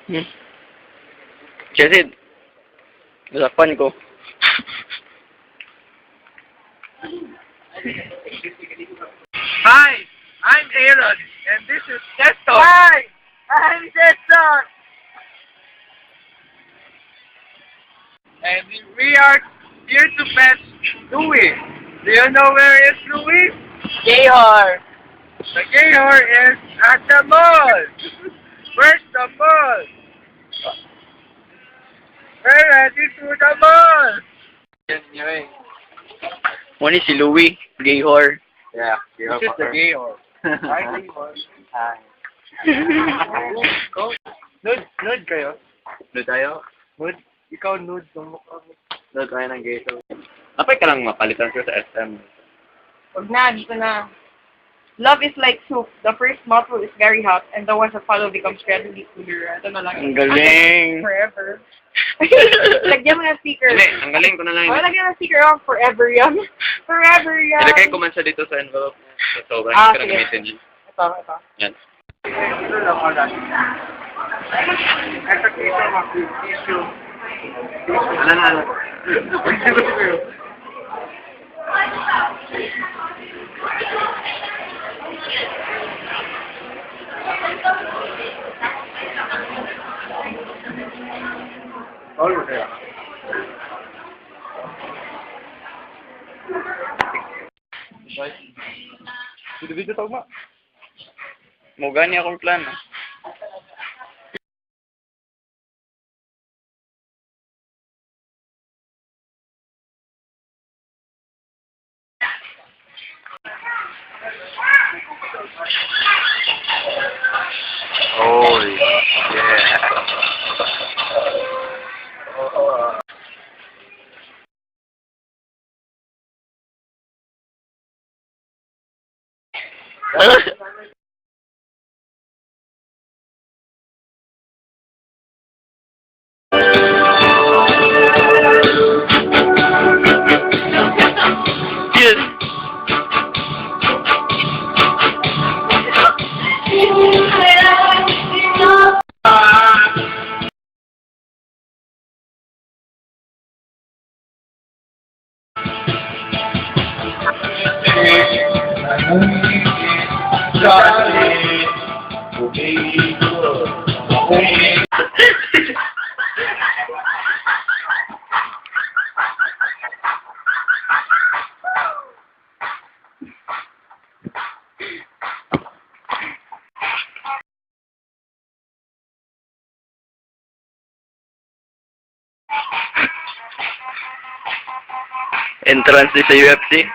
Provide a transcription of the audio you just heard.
Hmm. Kasi, nasapan ko. Hi, I'm Aaron, and this is Nestor. Hi, I'm Nestor. And we are here to fetch Louis. Do you know where is Louis? Jayhor! The Gayhor is at the mall. Where's the mall? We're ready to the mall. Muna si Louie, Jayhor. Yeah, this is the Gayhor. Hi, Gayhor. Hi. Nude kayo? Doon tayo? Nude? Ikaw nude ng mukha mo. Doon tayo ng Gayhor. Apay ka lang mapalitan ko sa SM. Wag na, dito na. Love is like soup. The first mouthful is very hot, and the ones that follow becomes gradually cooler. Ito na lang. Ang galing! Forever. Lagyan mo ng sticker. Hindi, ang galing ko na lang. Oh, lagyan ng sticker ako. Forever young. Forever young. Ilagay ko man siya dito sa envelope. So, Ah, hindi ko na sige. gamitin yun. Ito. Yan. Ito lang ako lang. Ito dito mag-issue. Ano na? All right. Video tawag mo. Mugani akong plano. Oh, yeah. Yes. Entrance sa UFC.